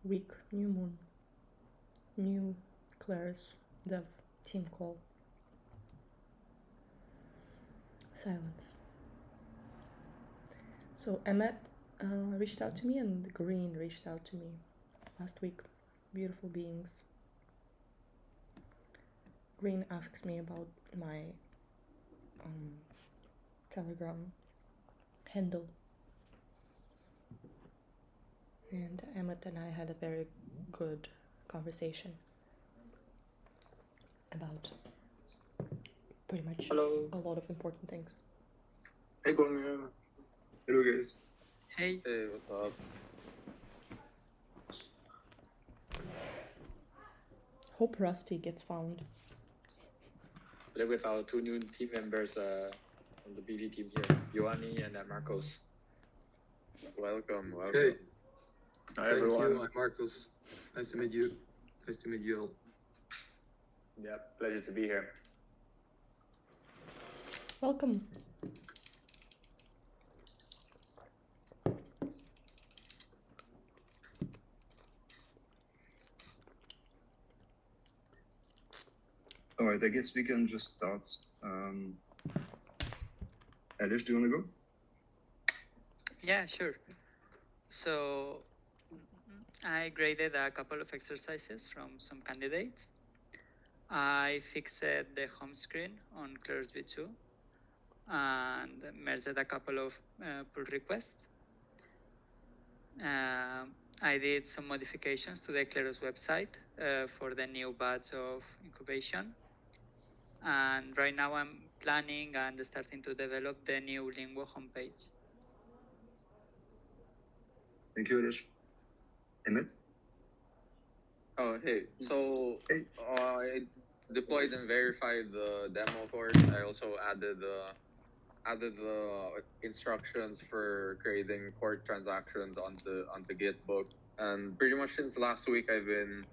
week, new moon, new Kleros dev team call. Silence. So Emmet reached out to me and Green reached out to me last week. Beautiful beings. Green asked me about my Telegram handle. And Emmet and I had a very good conversation about pretty much a lot of important things. Hey, Guang. Hello, guys. Hey. Hey, what's up? Hope Rusty gets found. Today with our two new team members on the BD team here, Ioanni and Marcos. Welcome. Hey. Hi, Thank everyone. you. I'm Marcos. Nice to meet you. Nice to meet you all. Yeah, pleasure to be here. Welcome. All right, I guess we can just start. Alice, do you want to go? Yeah, sure. So I graded a couple of exercises from some candidates. I fixed the home screen on Kleros V2 and merged a couple of pull requests. I did some modifications to the Kleros website for the new batch of incubation. And right now I'm planning and starting to develop the new Lingua homepage. Thank you, Alice. Emmett? Oh, hey. So I deployed and verified the demo port. I also added the instructions for creating port transactions onto Gitbook. And pretty much since last week, I've been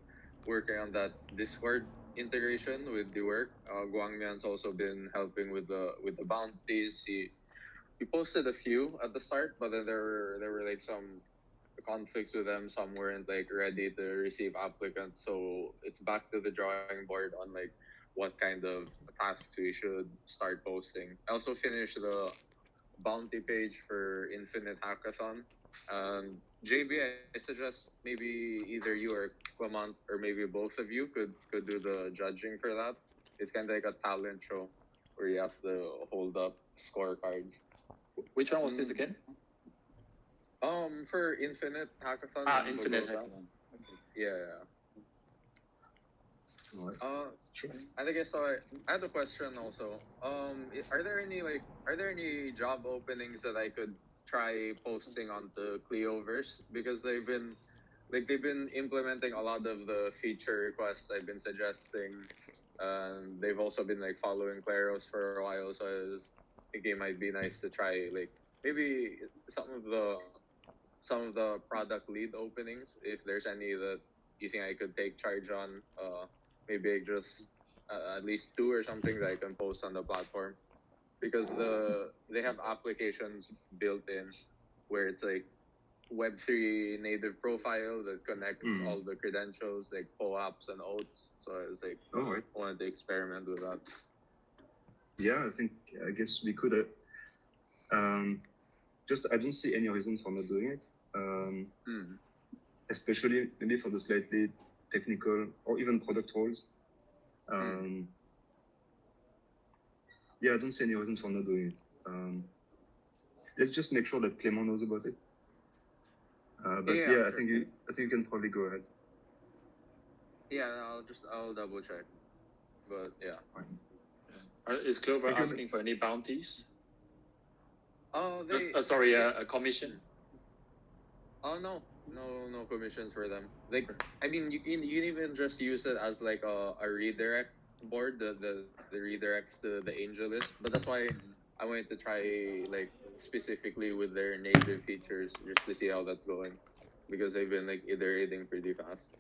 working on that Discord integration with the work. Guangmian's also been helping with the bounties. He posted a few at the start, but then there were like some conflicts with them. Some weren't like ready to receive applicants, so it's back to the drawing board on like what kind of tasks we should start posting. I also finished the bounty page for Infinite Hackathon. JB, I suggest maybe either you or Clement, or maybe both of you could do the judging for that. It's kind of like a talent show where you have to hold up scorecards. Which one was this again? For Infinite Hackathon. Infinite Hackathon. Okay. Yeah. All right. I think I had a question also. Are there any job openings that I could try posting onto Cleoverse, because they've been implementing a lot of the feature requests I've been suggesting. They've also been like following Kleros for a while, so I was thinking it might be nice to try like maybe some of the product lead openings, if there's any that you think I could take charge on. Maybe just at least 2 or something that I can post on the platform, because they have applications built in where it's like Web3 native profile that connects all the credentials like POAPs and oaths. So I was like, All right. wanted to experiment with that. Yeah, I guess we could. I don't see any reason for not doing it. Especially maybe for the slightly technical or even product roles. Yeah, I don't see any reason for not doing it. Let's just make sure that Clement knows about it. Sure. I think you can probably go ahead. Yeah, I'll double check. But yeah. Fine. Is Clover asking for any bounties? Oh, a commission? Oh no commissions for them. Like, I mean, you can even just use it as like a redirect board, the redirects to the angel list. But that's why I wanted to try like specifically with their native features just to see how that's going, because they've been like iterating pretty fast.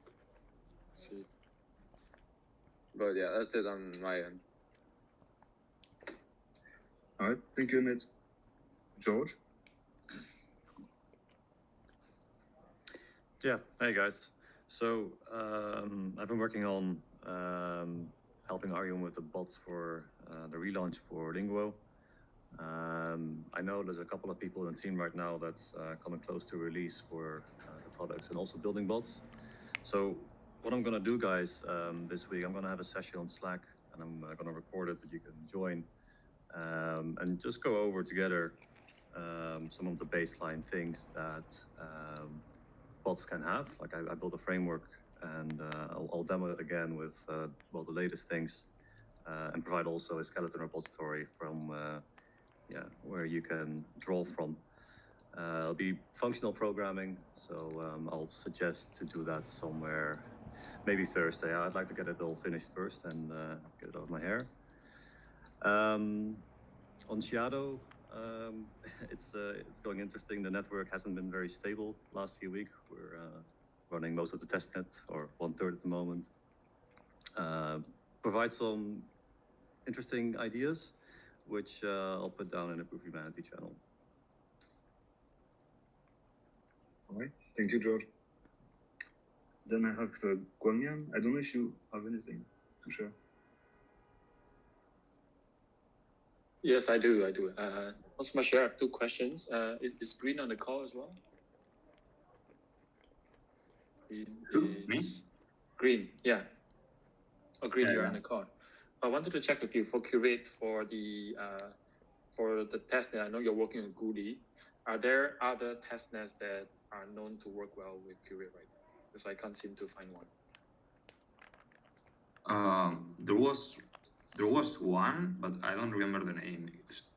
See. But yeah, that's it on my end. All right, thank you, Emmett. George? Yeah, hey guys. So I've been working on helping Arjun with the bots for the relaunch for Linguo. I know there's a couple of people in the team right now that's coming close to release for the products and also building bots. So what I'm gonna do, guys, this week, I'm gonna have a session on Slack and I'm gonna record it that you can join and just go over together some of the baseline things that bots can have. Like I built a framework and I'll demo it again with well, the latest things and provide also a skeleton repository from where you can draw from. It'll be functional programming, so I'll suggest to do that somewhere, maybe Thursday. I'd like to get it all finished first and get it out of my hair. On Shadow, it's going interesting. The network hasn't been very stable last few weeks. We're running most of the testnet, or 1/3 at the moment. Provide some interesting ideas, which I'll put down in the Proof Humanity channel. All right, thank you, George. Then I have Guangyan. I don't know if you have anything to share. Yes, I do. Also, I have 2 questions. Is Green on the call as well? Green, yeah. Oh, Green, you're on the call. I wanted to check with you for Curate for the testnet. I know you're working with Goody. Are there other testnets that are known to work well with Curate right now? Because I can't seem to find one. There was one, but I don't remember the name.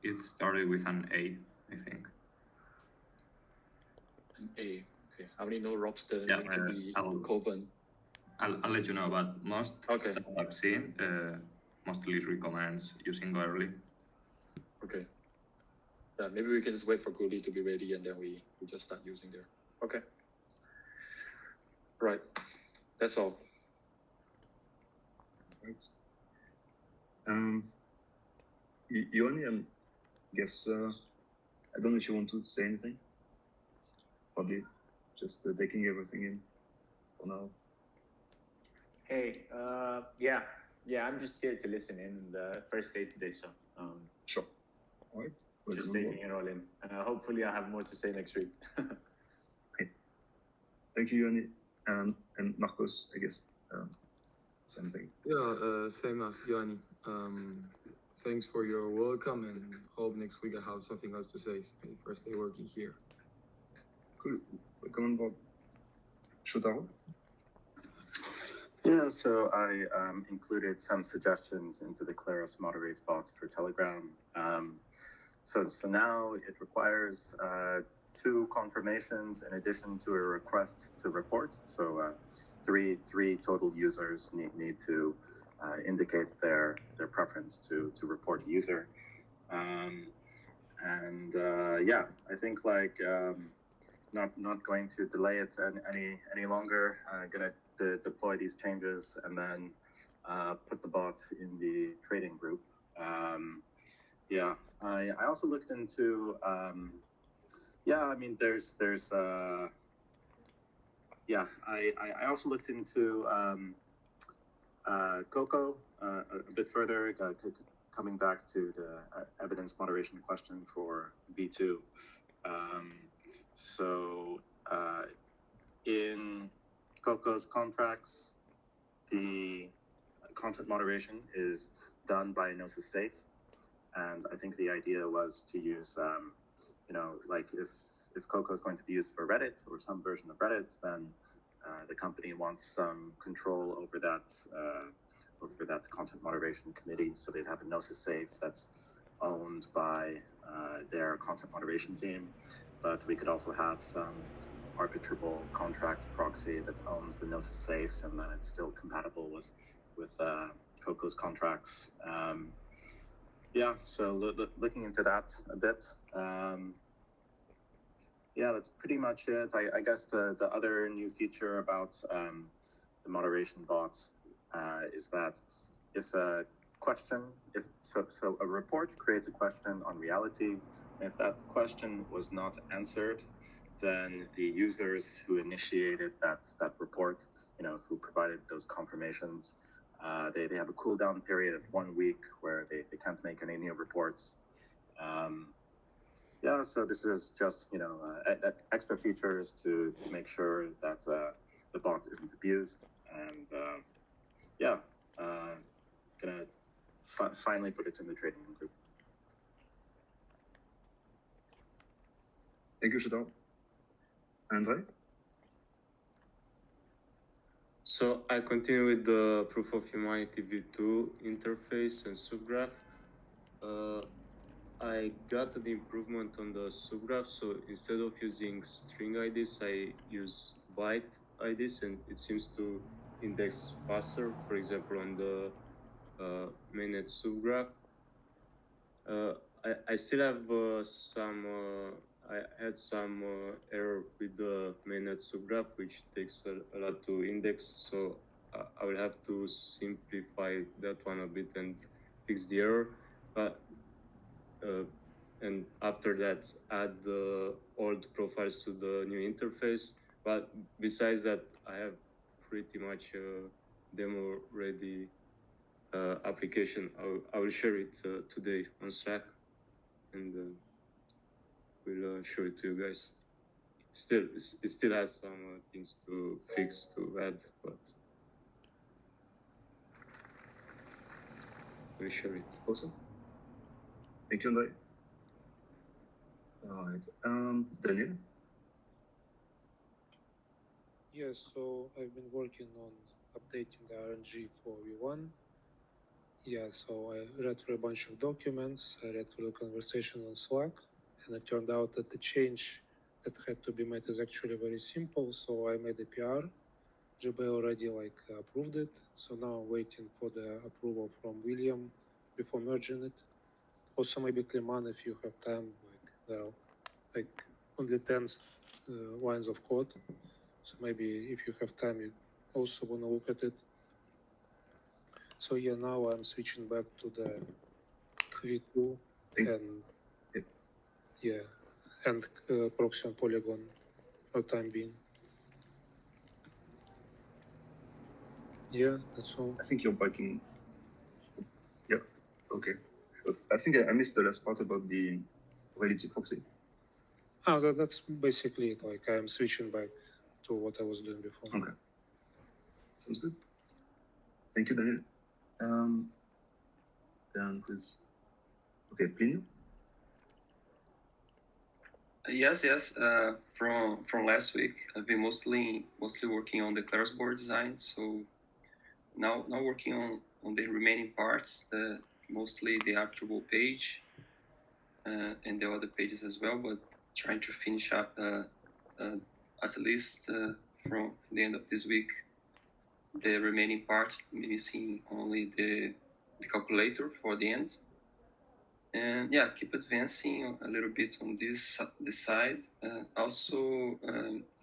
It started with an A, I think. An A. Okay. I only know Robster, Yeah, Coven. I'll let you know, but most Okay. stuff I've seen mostly recommends using Goerli. Okay. Yeah, maybe we can just wait for Goody to be ready and then we just start using there. Okay. Right. That's all. Right. Yoni, I guess I don't know if you want to say anything. Probably just taking everything in for now. Hey, I'm just here to listen in the first day today, so Sure. All right. just taking it all in. Hopefully, I'll have more to say next week. Okay. Thank you, Yoni, and Marcos. I guess same thing. Yeah, same as Yanni. Thanks for your welcome and hope next week I have something else to say. It's my first day working here. Cool. Welcome on board. Shotaro? Yeah, so I included some suggestions into the Kleros moderate bot for Telegram. So now it requires 2 confirmations in addition to a request to report. So three total users need to indicate their preference to report a user. I think not going to delay it any longer. Gonna deploy these changes and then put the bot in the trading group. I also looked into I also looked into Coco a bit further, coming back to the evidence moderation question for V2. In Coco's contracts, the content moderation is done by Gnosis Safe, and I think the idea was to use, if Coco is going to be used for Reddit or some version of Reddit, then the company wants some control over that content moderation committee, so they'd have a Gnosis Safe that's owned by their content moderation team, but we could also have some arbitrable contract proxy that owns the Gnosis Safe, and then it's still compatible with Coco's contracts. So looking into that a bit. That's pretty much it. I guess the other new feature about the moderation bots is that if a report creates a question on reality, if that question was not answered, then the users who initiated that report, who provided those confirmations, they have a cooldown period of 1 week where they can't make any new reports. So this is just extra features to make sure that the bot isn't abused, and gonna finally put it in the trading group. Thank you, Shadar. Andre? So I continue with the Proof of Humanity v2 interface and subgraph. I got the improvement on the subgraph, so instead of using string IDs, I use byte IDs, and it seems to index faster. For example, on the mainnet subgraph, I still have I had some error with the mainnet subgraph, which takes a lot to index. So I will have to simplify that one a bit and fix the error. But and after that, add the old profiles to the new interface. But besides that, I have pretty much a demo ready application. I will share it today on Slack, and we'll show it to you guys. It still has some things to fix, to add, but we'll share it. Awesome. Thank you, Andre. All right. Daniel? Yes, so I've been working on updating the RNG for V1. Yeah, so I read through a bunch of documents, I read through the conversation on Slack, and it turned out that the change that had to be made is actually very simple. So I made a PR. GB already approved it. So now I'm waiting for the approval from William before merging it. Also, maybe Cleman, if you have time, there are only 10 lines of code. So maybe if you have time, you also want to look at it. So yeah, now I'm switching back to the V2 and proxy on Polygon for time being. Yeah, that's all. I think you're backing. Yeah, okay. I think I missed the last part about the reality proxy. That's basically it. I'm switching back to what I was doing before. Okay. Sounds good. Thank you, Daniel. Then please. Okay, Plinio? Yes. From last week, I've been mostly working on the Kleros board design. So now working on the remaining parts, mostly the attribute page and the other pages as well. But trying to finish up at least from the end of this week the remaining parts, missing only the calculator for the end. And yeah, keep advancing a little bit on this side. Also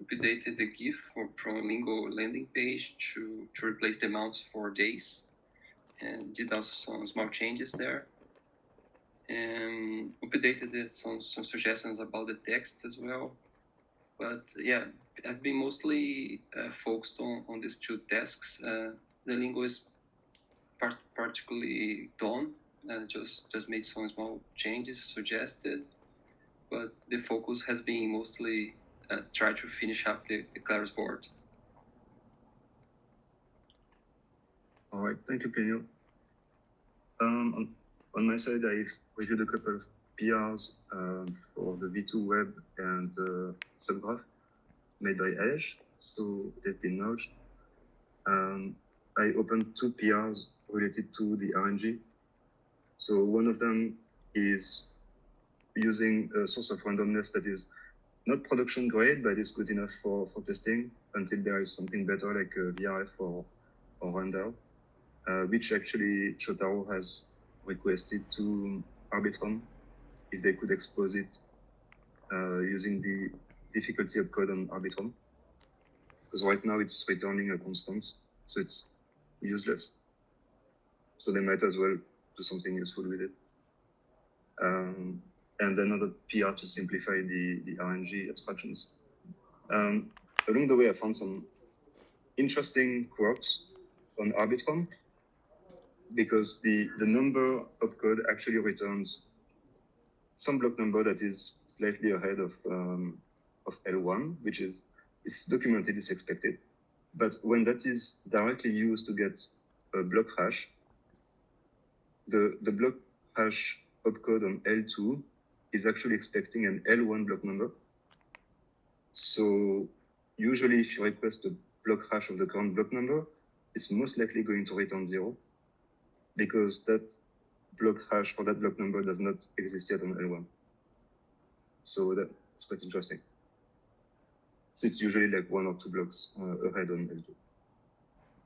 updated the GIF from Lingo landing page to replace the amounts for days, and did also some small changes there. And updated some suggestions about the text as well. But yeah, I've been mostly focused on these two tasks. The Lingo is particularly done. Just made some small changes suggested, but the focus has been mostly try to finish up the Kleros board. All right, thank you, Plinio. On my side, I've reviewed a couple of PRs for the V2 web and subgraph made by Ash, so they've been merged. I opened 2 PRs related to the RNG. So one of them is using a source of randomness that is not production grade, but is good enough for testing until there is something better like VRF or Randall, which actually Shotaro has requested to Arbitrum if they could expose it using the difficulty of code on Arbitrum. Because right now it's returning a constant, so it's useless. So they might as well do something useful with it. And another PR to simplify the RNG abstractions Along the way, I found some interesting quirks on Arbitrum because the number of code actually returns some block number that is slightly ahead of L1, which is documented, it's expected. But when that is directly used to get a block hash, the block hash opcode on L2 is actually expecting an L1 block number. So usually if you request a block hash of the current block number, it's most likely going to return 0 because that block hash for that block number does not exist yet on L1. So that's quite interesting. So it's usually like 1 or 2 blocks ahead on L2.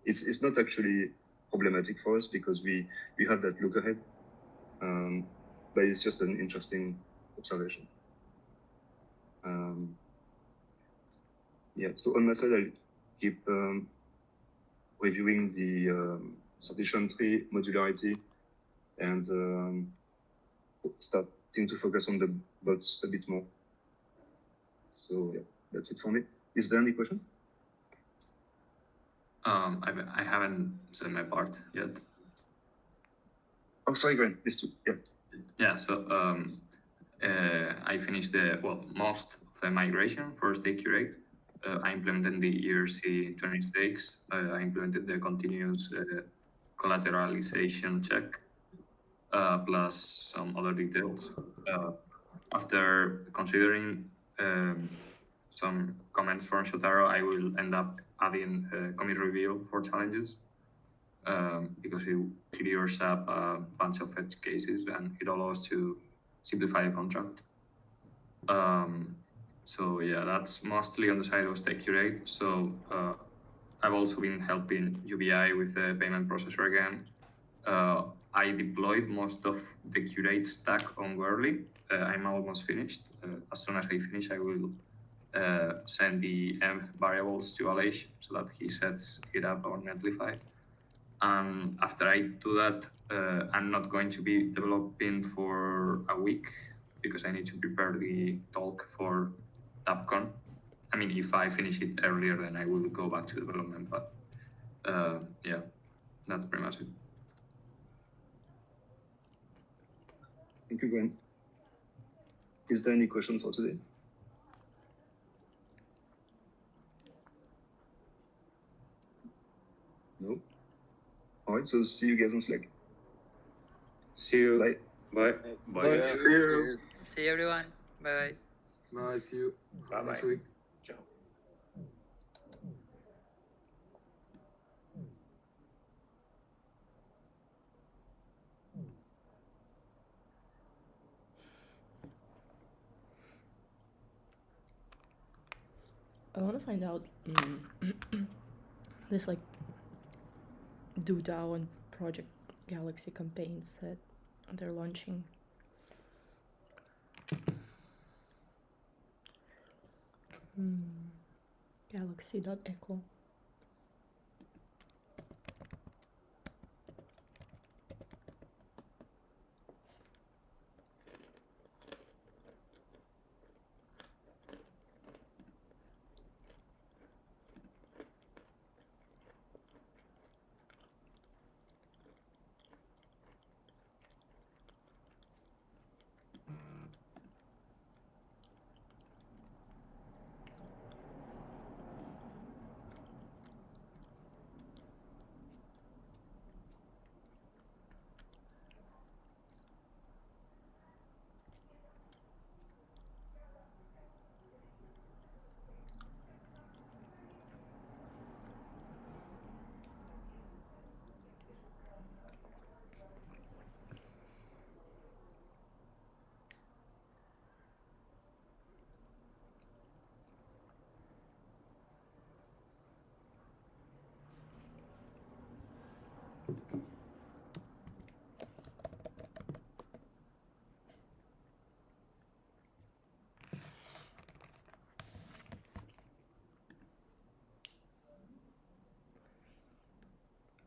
It's not actually problematic for us because we have that look ahead, but it's just an interesting observation. Yeah, so on my side, I'll keep reviewing the sortition tree modularity and starting to focus on the bots a bit more. So yeah, that's it for me. Is there any question? I haven't said my part yet. Oh, sorry, Grant, please too. Yeah. Yeah, so I finished most of the migration for stake curate. I implemented the ERC 20 stakes. I implemented the continuous collateralization check, plus some other details. After considering some comments from Shotaro, I will end up adding commit review for challenges because it clears up a bunch of edge cases and it allows to simplify the contract. So yeah, that's mostly on the side of stake curate. So I've also been helping UBI with the payment processor again. I deployed most of the curate stack on Whirly. I'm almost finished. As soon as I finish, I will send the env variables to Aleix so that he sets it up on Netlify. And after I do that, I'm not going to be developing for a week because I need to prepare the talk for TabCon. I mean, if I finish it earlier, then I will go back to development. But yeah, that's pretty much it. Thank you, Gwen. Is there any question for today? No? All right, so see you guys on Slack. See you. Bye. Bye. Bye. Yeah. See you. See everyone. Bye bye. Bye, see you Bye-bye. next week. Ciao. I want to find out this like DAO and Project Galaxy campaigns that they're launching. Galaxy.echo.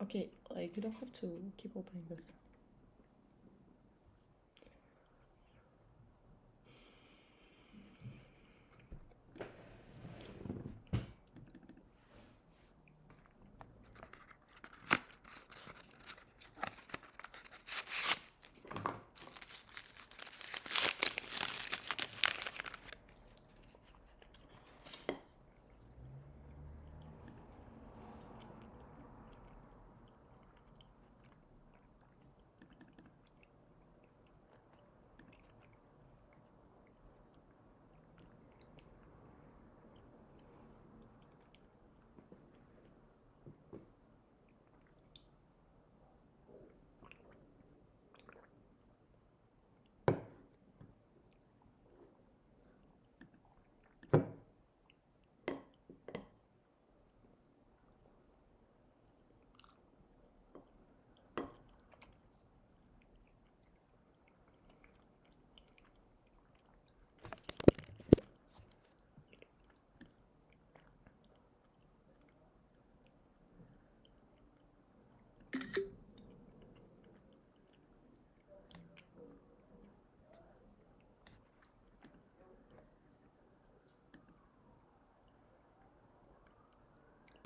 Okay, like you don't have to keep opening this.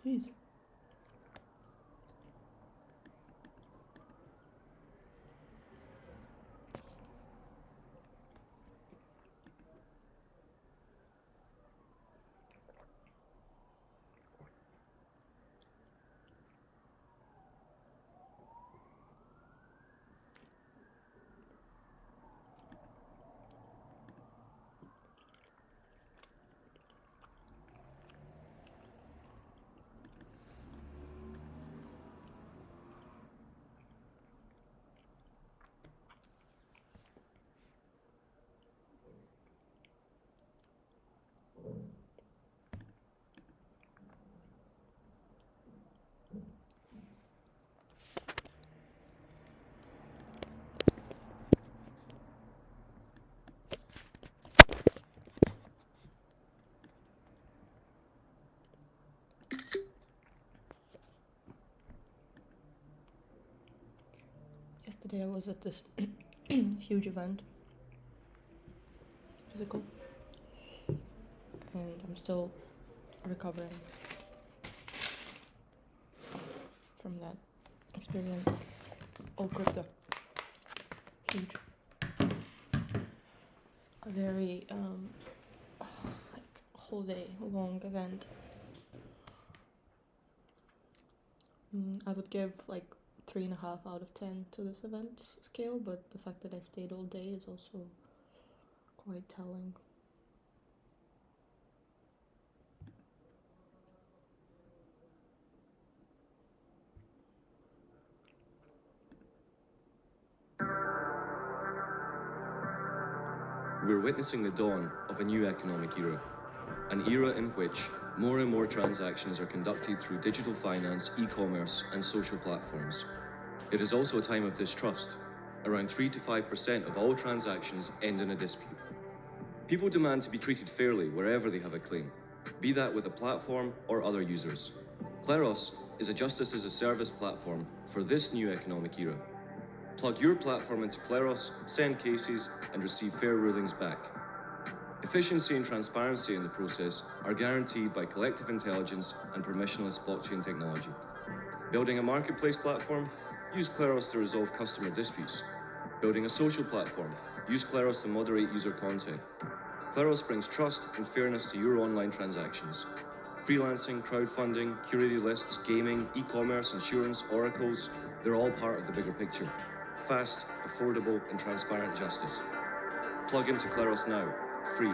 Please. Yesterday I was at this huge event, physical, and I'm still recovering from that experience. All crypto. Huge. A very like whole day long event. I would give like 3.5 out of 10 to this event scale, but the fact that I stayed all day is also quite telling. We're witnessing the dawn of a new economic era, an era in which more and more transactions are conducted through digital finance, e-commerce, and social platforms. It is also a time of distrust. Around 3 to 5% of all transactions end in a dispute. People demand to be treated fairly wherever they have a claim, be that with a platform or other users. Kleros is a justice as a service platform for this new economic era. Plug your platform into Kleros, send cases, and receive fair rulings back. Efficiency and transparency in the process are guaranteed by collective intelligence and permissionless blockchain technology. Building a marketplace platform? Use Kleros to resolve customer disputes. Building a social platform? Use Kleros to moderate user content. Kleros brings trust and fairness to your online transactions. Freelancing, crowdfunding, curated lists, gaming, e-commerce, insurance, oracles, they're all part of the bigger picture. Fast, affordable, and transparent justice. Plug into Kleros now, free.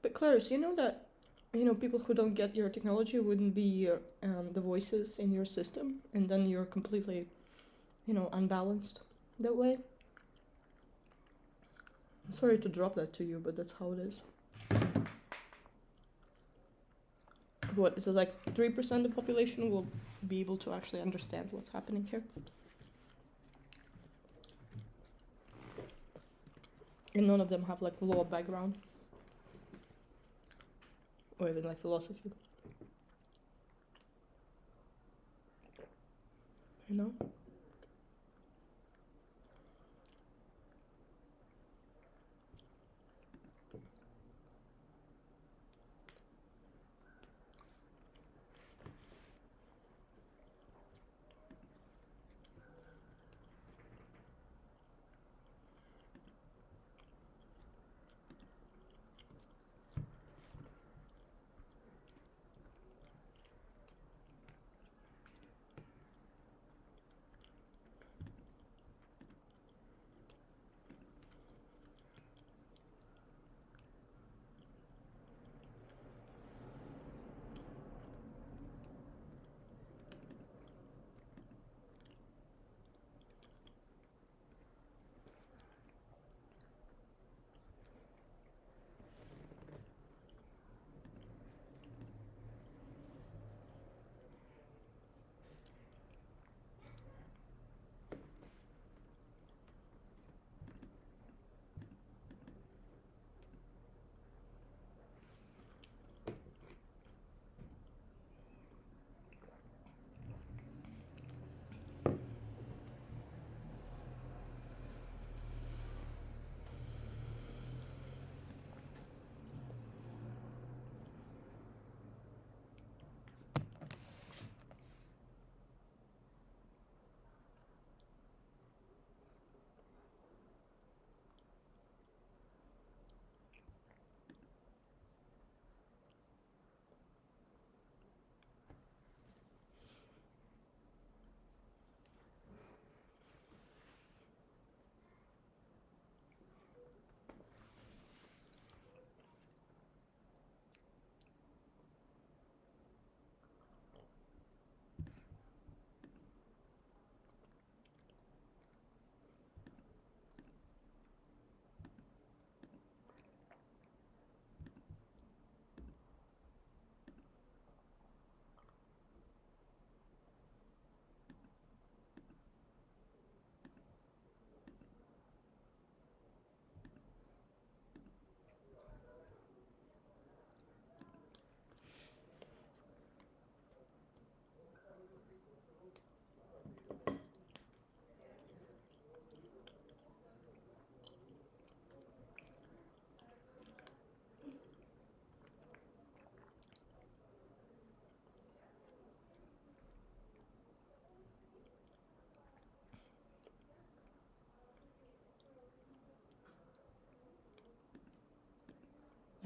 But Kleros, you know that people who don't get your technology wouldn't be the voices in your system, and then you're completely, unbalanced that way. Sorry to drop that to you, but that's how it is. What is it, like 3% of the population will be able to actually understand what's happening here? And none of them have like law background or even like philosophy. You know?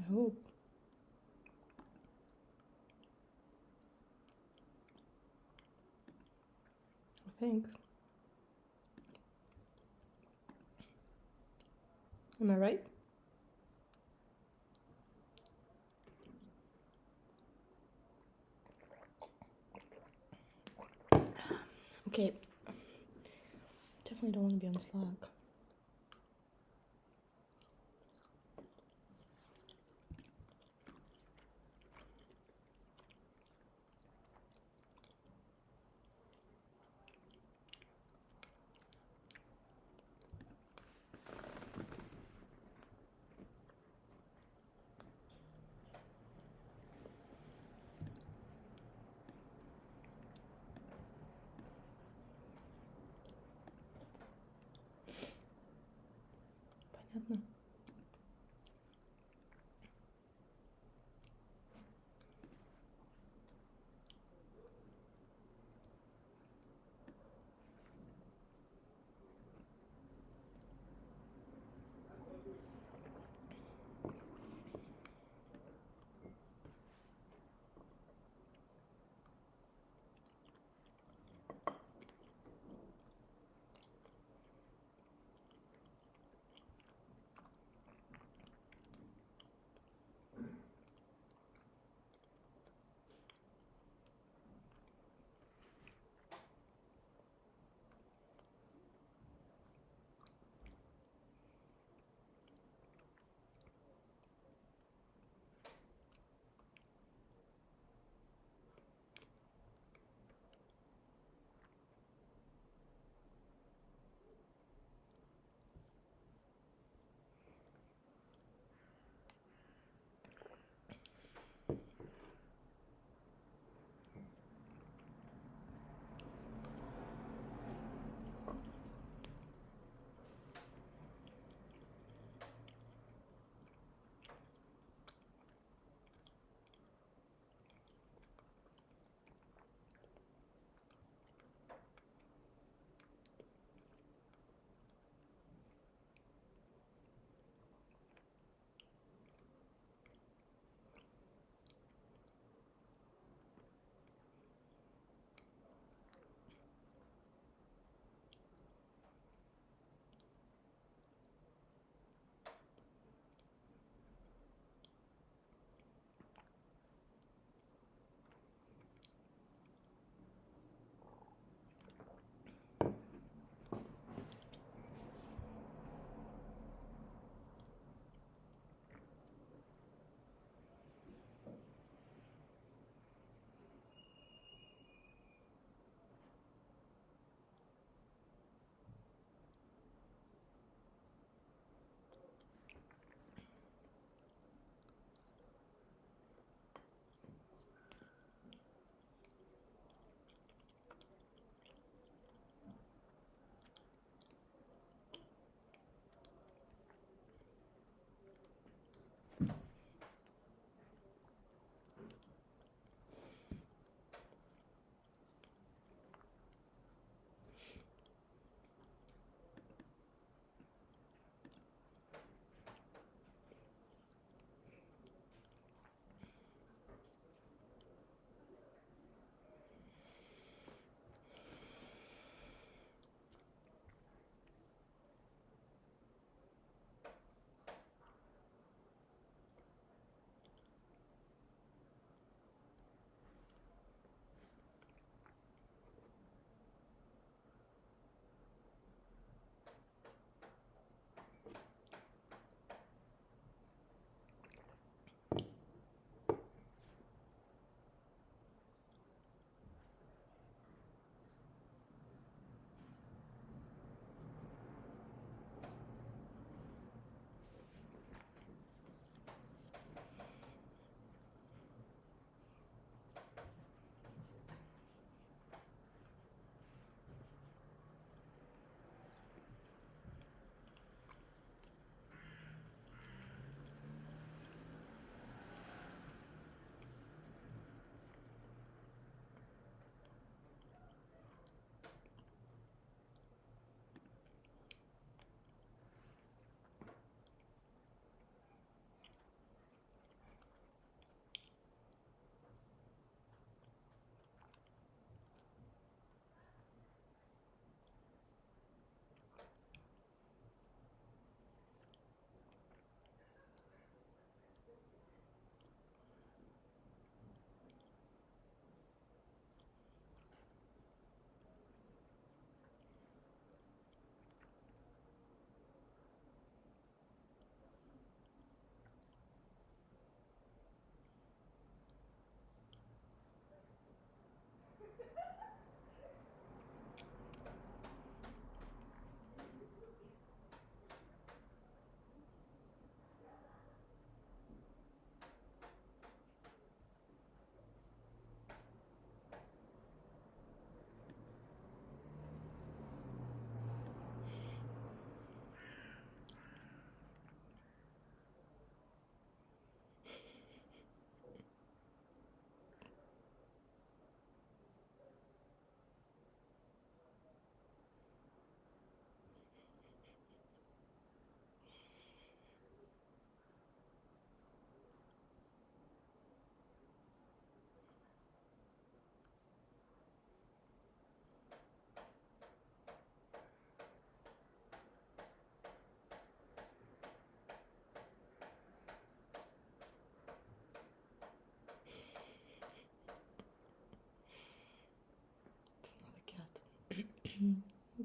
I hope. I think. Am I right? Okay. Definitely don't want to be on Slack.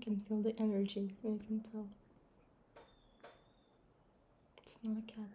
can feel the energy, I can tell. It's not a cat.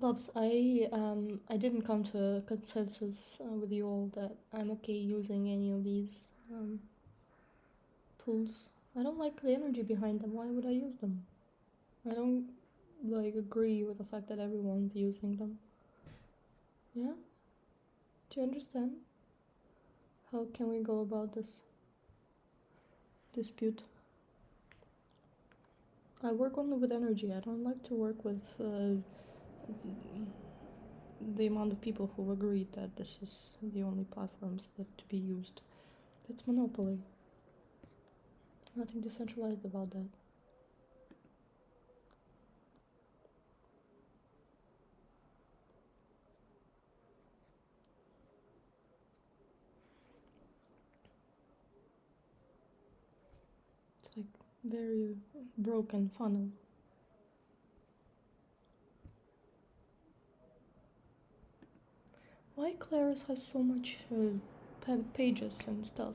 Loves, I didn't come to a consensus with you all that I'm okay using any of these tools. I don't like the energy behind them. Why would I use them? I don't agree with the fact that everyone's using them. Yeah? Do you understand? How can we go about this dispute? I work only with energy. I don't like to work with the amount of people who agreed that this is the only platforms that to be used. That's monopoly. Nothing decentralized about that. It's like very broken funnel. Why Kleros has so much pages and stuff?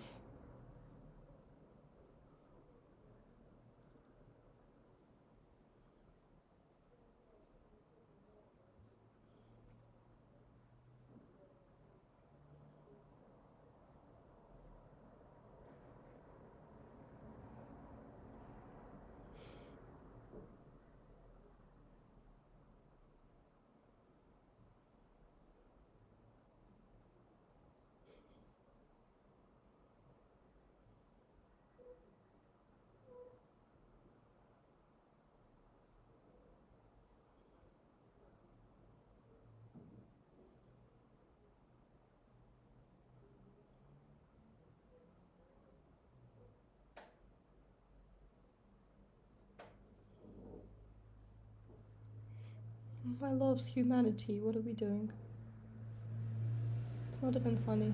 My love's humanity. What are we doing? It's not even funny.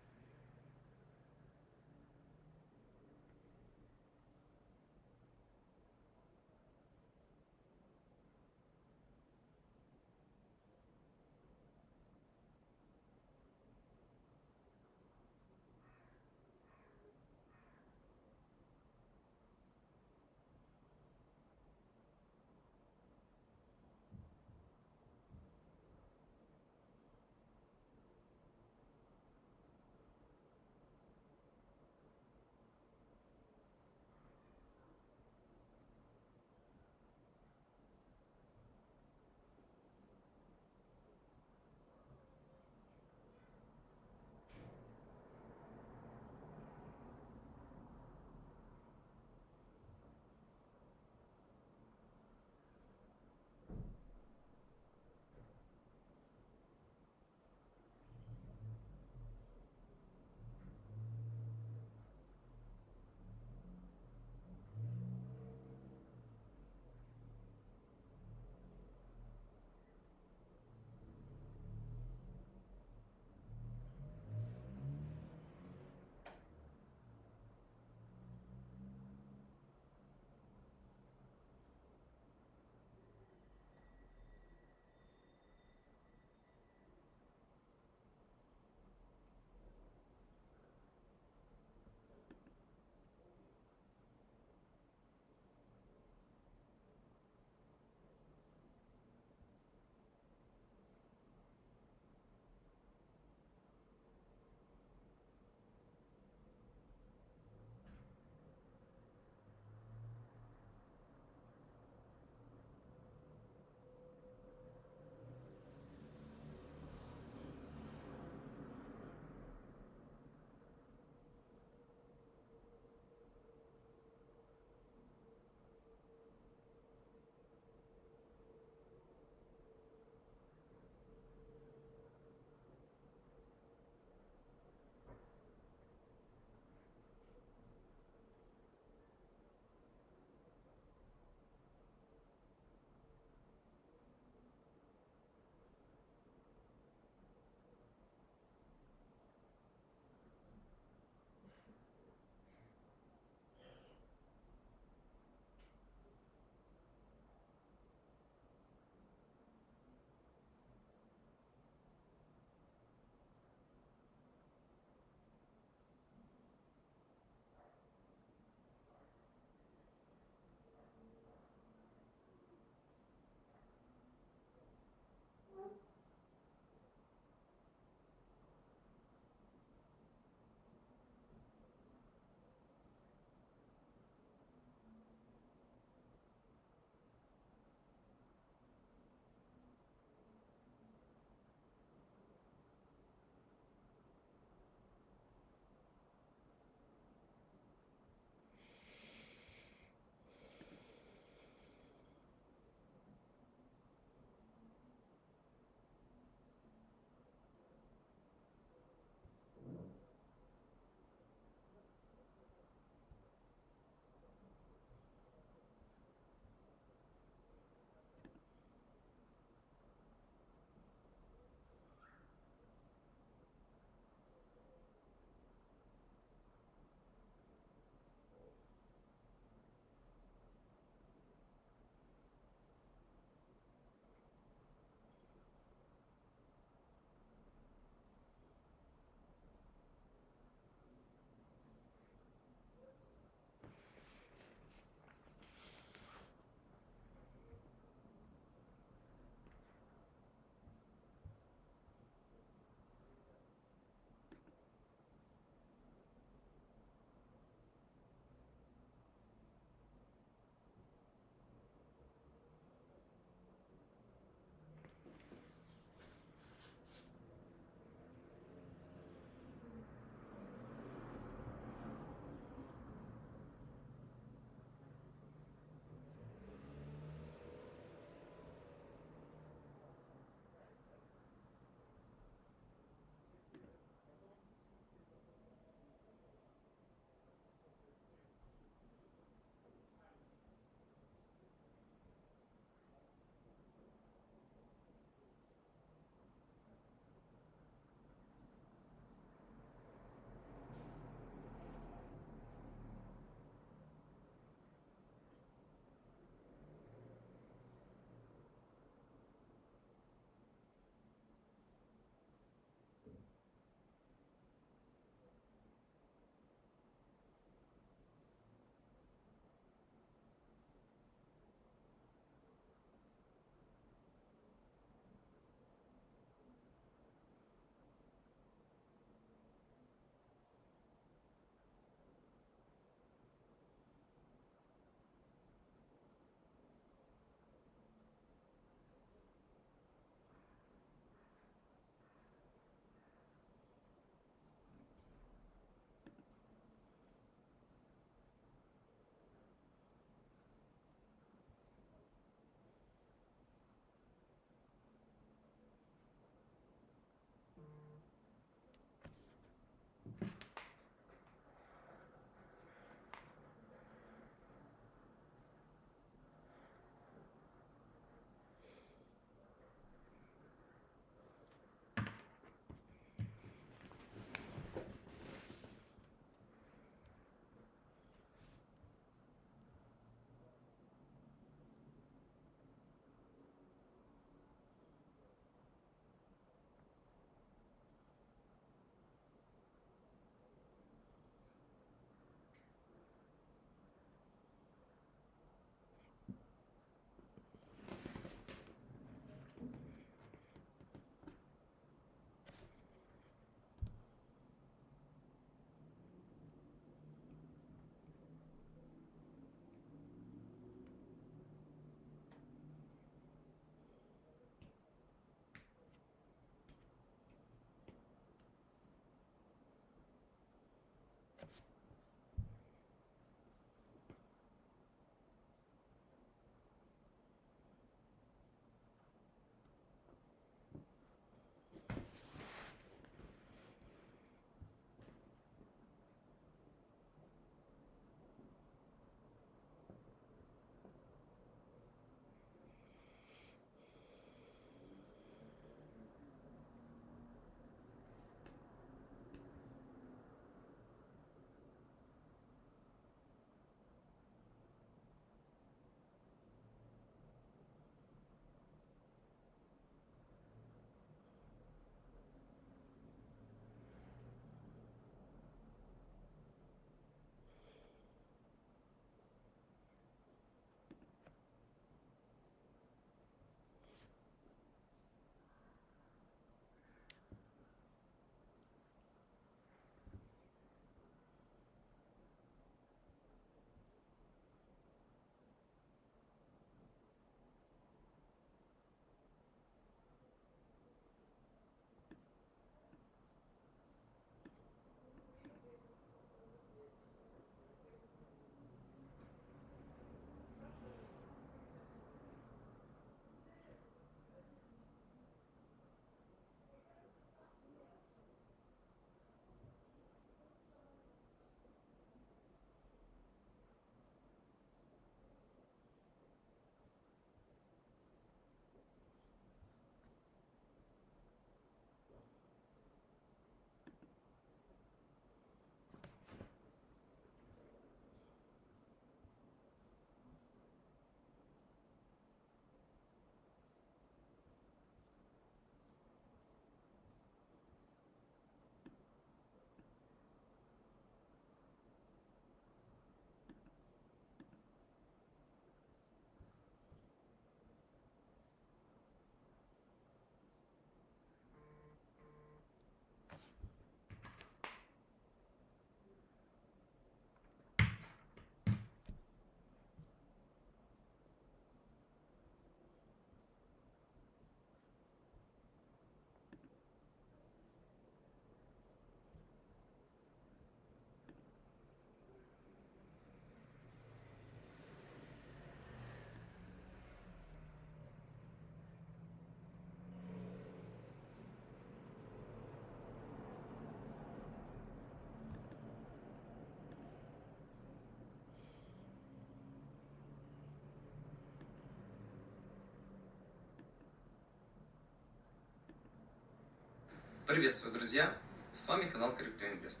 Приветствую, друзья! С вами канал CryptoInvest.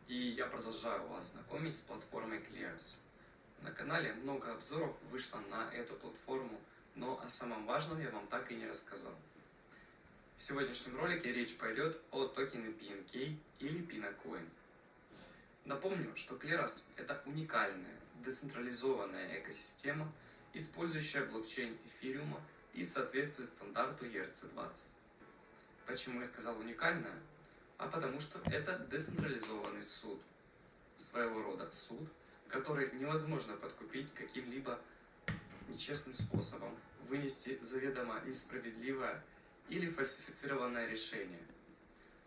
И я продолжаю вас знакомить с платформой Kleros. На канале много обзоров вышло на эту платформу, но о самом важном я вам так и не рассказал. В сегодняшнем ролике речь пойдет о токене PNK или Pinacoin. Напомню, что Kleros – это уникальная, децентрализованная экосистема, использующая блокчейн эфириума и соответствует стандарту ERC-20. Почему я сказал уникальная? А потому что это децентрализованный суд. Своего рода суд, который невозможно подкупить каким-либо нечестным способом, вынести заведомо несправедливое или фальсифицированное решение.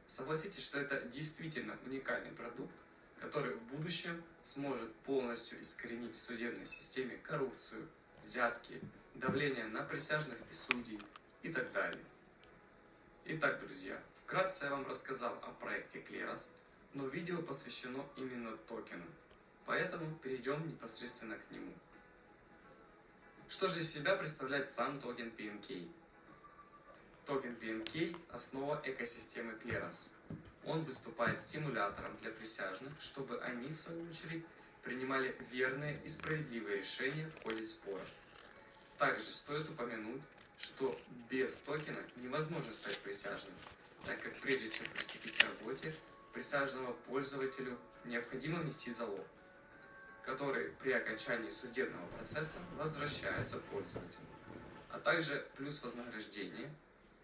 Согласитесь, что это действительно уникальный продукт, который в будущем сможет полностью искоренить в судебной системе коррупцию, взятки, давление на присяжных и судей и так далее. Итак, друзья, вкратце я вам рассказал о проекте Kleros, но видео посвящено именно токену, поэтому перейдем непосредственно к нему. Что же из себя представляет сам токен PNK? Токен PNK – основа экосистемы Kleros. Он выступает стимулятором для присяжных, чтобы они, в свою очередь, принимали верные и справедливые решения в ходе спора. Также стоит упомянуть, что без токена невозможно стать присяжным, так как прежде чем приступить к работе, присяжному пользователю необходимо внести залог, который при окончании судебного процесса возвращается пользователю, а также плюс вознаграждение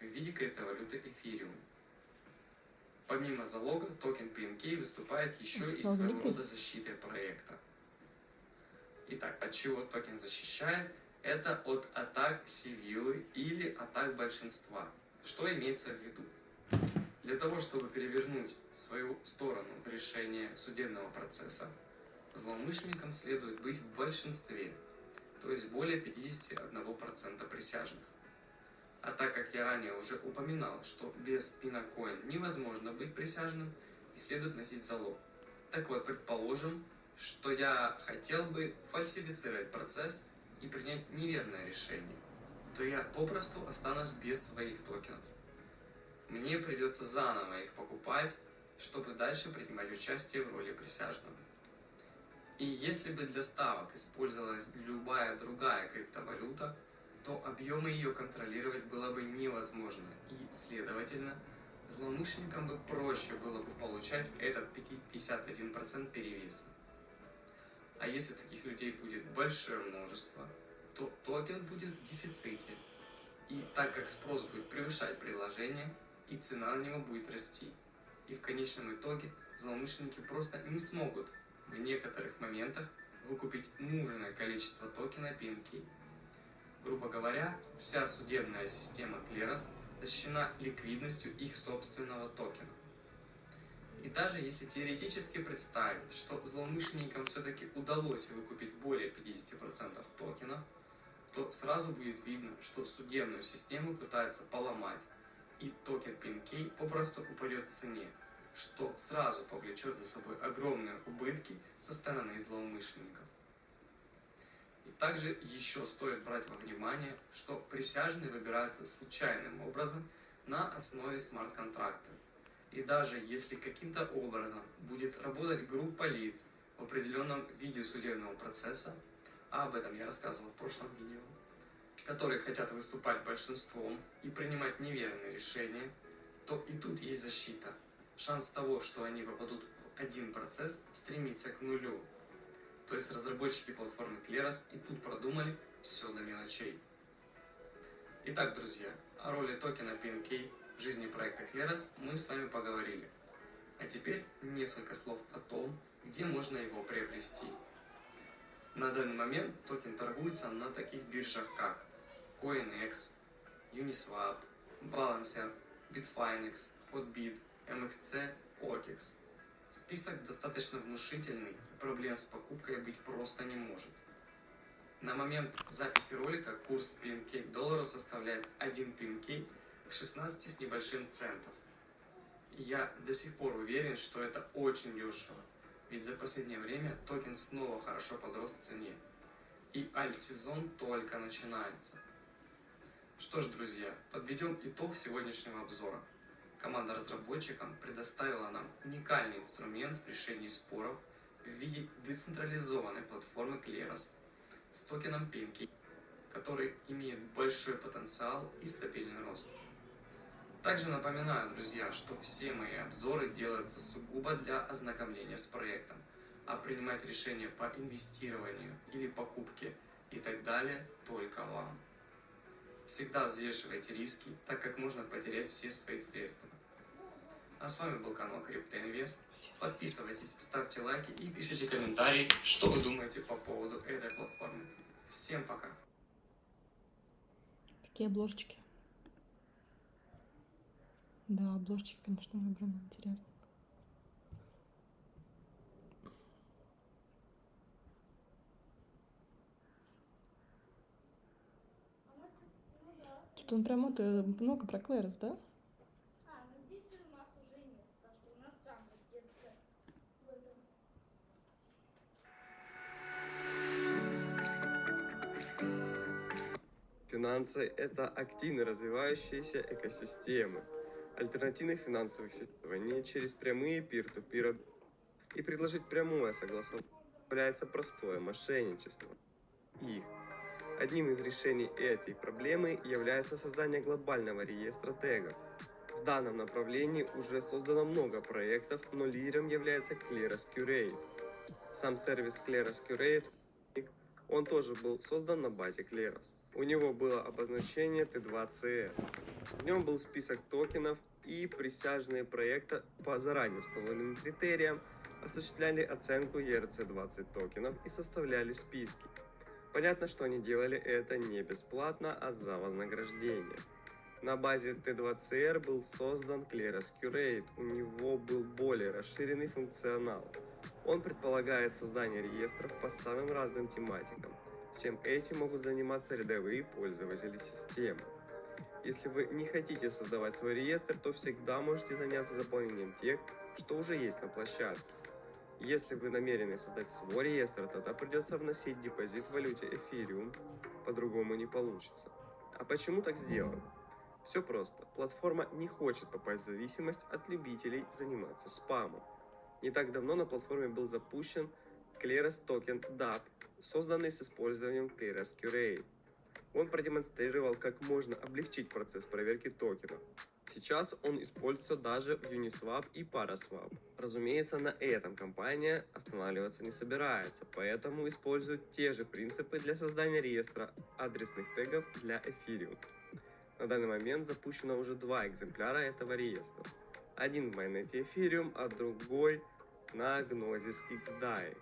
в виде криптовалюты эфириум. Помимо залога, токен PNK выступает еще и своего рода защитой проекта. Итак, от чего токен защищает? Это от атак сивилы или атак большинства. Что имеется в виду? Для того, чтобы перевернуть в свою сторону решение судебного процесса, злоумышленникам следует быть в большинстве, то есть более 51% присяжных. А так как я ранее уже упоминал, что без Pinacoin невозможно быть присяжным и следует носить залог. Так вот, предположим, что я хотел бы фальсифицировать процесс и принять неверное решение, то я попросту останусь без своих токенов. Мне придется заново их покупать, чтобы дальше принимать участие в роли присяжного. И если бы для ставок использовалась любая другая криптовалюта, то объемы ее контролировать было бы невозможно, и, следовательно, злоумышленникам бы проще было бы получать этот 51% перевеса. А если таких людей будет большое множество, то токен будет в дефиците. И так как спрос будет превышать предложение, и цена на него будет расти. И в конечном итоге злоумышленники просто не смогут в некоторых моментах выкупить нужное количество токена PNK. Грубо говоря, вся судебная система Kleros защищена ликвидностью их собственного токена. И даже если теоретически представить, что злоумышленникам все-таки удалось выкупить более 50% токенов, то сразу будет видно, что судебную систему пытаются поломать, и токен PNK попросту упадет в цене, что сразу повлечет за собой огромные убытки со стороны злоумышленников. И также еще стоит брать во внимание, что присяжные выбираются случайным образом на основе смарт-контракта. И даже если каким-то образом будет работать группа лиц в определенном виде судебного процесса, а об этом я рассказывал в прошлом видео, которые хотят выступать большинством и принимать неверные решения, то и тут есть защита. Шанс того, что они попадут в один процесс, стремится к нулю. То есть разработчики платформы Kleros и тут продумали все до мелочей. Итак, друзья, о роли токена PNK в жизни проекта Kleros мы с вами поговорили. А теперь несколько слов о том, где можно его приобрести. На данный момент токен торгуется на таких биржах, как CoinEx, Uniswap, Balancer, Bitfinex, Hotbit, MXC, OKEX. Список достаточно внушительный, и проблем с покупкой быть просто не может. На момент записи ролика курс PNK к доллару составляет 1 PNK к 16 с небольшим центов. И я до сих пор уверен, что это очень дешево, ведь за последнее время токен снова хорошо подрос в цене. И альт-сезон только начинается. Что ж, друзья, подведем итог сегодняшнего обзора. команда разработчикам предоставила нам уникальный инструмент в решении споров в виде децентрализованной платформы Kleros с токеном Pinky, который имеет большой потенциал и стабильный рост. Также напоминаю, друзья, что все мои обзоры делаются сугубо для ознакомления с проектом, а принимать решения по инвестированию или покупке и так далее только вам. Всегда взвешивайте риски, так как можно потерять все свои средства. А с вами был канал CryptoInvest. Подписывайтесь, ставьте лайки и пишите комментарии, что вы думаете по поводу этой платформы. Всем пока! Такие обложечки. Да, обложечки, конечно, выбраны интересно. Тут он прямо много про Kleros, да? Финансы – это активно развивающиеся экосистемы альтернативных финансовых систем через прямые peer-to-peer и предложить прямое согласование является простое мошенничество. И одним из решений этой проблемы является создание глобального реестра тегов. В данном направлении уже создано много проектов, но лидером является Kleros Curate. Сам сервис Kleros Curate, он тоже был создан на базе Kleros. У него было обозначение T2CR. В нем был список токенов, и присяжные проекта по заранее установленным критериям осуществляли оценку ERC-20 токенов и составляли списки. Понятно, что они делали это не бесплатно, а за вознаграждение. На базе T2CR был создан Kleros Curate, у него был более расширенный функционал. Он предполагает создание реестров по самым разным тематикам. Всем этим могут заниматься рядовые пользователи системы. Если вы не хотите создавать свой реестр, то всегда можете заняться заполнением тех, что уже есть на площадке. Если вы намерены создать свой реестр, тогда придется вносить депозит в валюте Ethereum, по-другому не получится. А почему так сделано? Все просто. Платформа не хочет попасть в зависимость от любителей заниматься спамом. Не так давно на платформе был запущен Kleros токен DApp, созданный с использованием Kleros Curate. Он продемонстрировал, как можно облегчить процесс проверки токенов. Сейчас он используется даже в Uniswap и Paraswap. Разумеется, на этом компания останавливаться не собирается, поэтому использует те же принципы для создания реестра адресных тегов для Ethereum. На данный момент запущено уже 2 экземпляра этого реестра. Один в майонете Ethereum, а другой на Gnosis XDAI.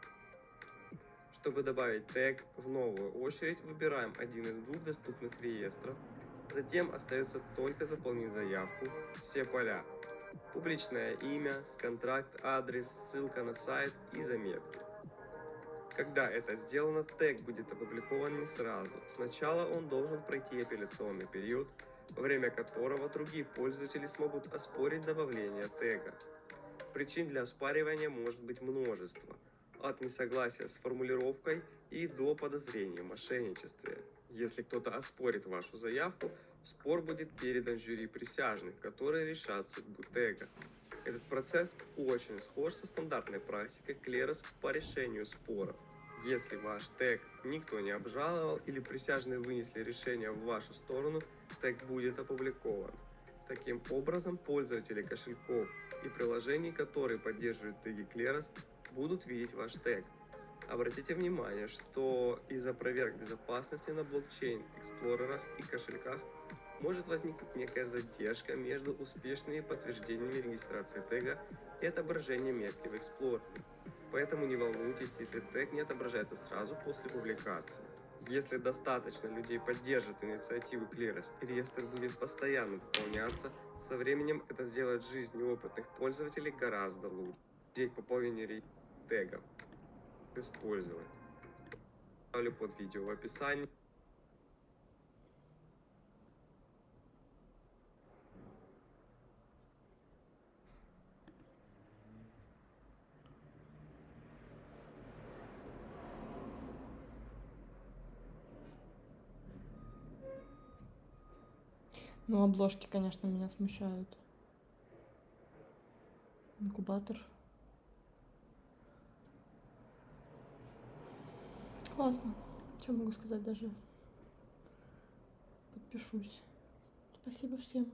Чтобы добавить тег в новую очередь, выбираем один из 2 доступных реестров. Затем остается только заполнить заявку, все поля. Публичное имя, контракт, адрес, ссылка на сайт и заметки. Когда это сделано, тег будет опубликован не сразу. Сначала он должен пройти апелляционный период, во время которого другие пользователи смогут оспорить добавление тега. Причин для оспаривания может быть множество. От несогласия с формулировкой и до подозрения в мошенничестве. Если кто-то оспорит вашу заявку, спор будет передан жюри присяжных, которые решат судьбу тега. Этот процесс очень схож со стандартной практикой Kleros по решению споров. Если ваш тег никто не обжаловал или присяжные вынесли решение в вашу сторону, тег будет опубликован. Таким образом, пользователи кошельков и приложений, которые поддерживают теги Kleros, будут видеть ваш тег. Обратите внимание, что из-за проверок безопасности на блокчейн-эксплорерах и кошельках может возникнуть некая задержка между успешными подтверждениями регистрации тега и отображением метки в эксплорере. Поэтому не волнуйтесь, если тег не отображается сразу после публикации. Если достаточно людей поддержит инициативу Kleros и реестр будет постоянно пополняться, со временем это сделает жизнь неопытных пользователей гораздо лучше. К пополнению тегов использовать. Ставлю под видео в описании. Ну, обложки, конечно, меня смущают. инкубатор. Классно. Что могу сказать даже? Подпишусь. Спасибо всем.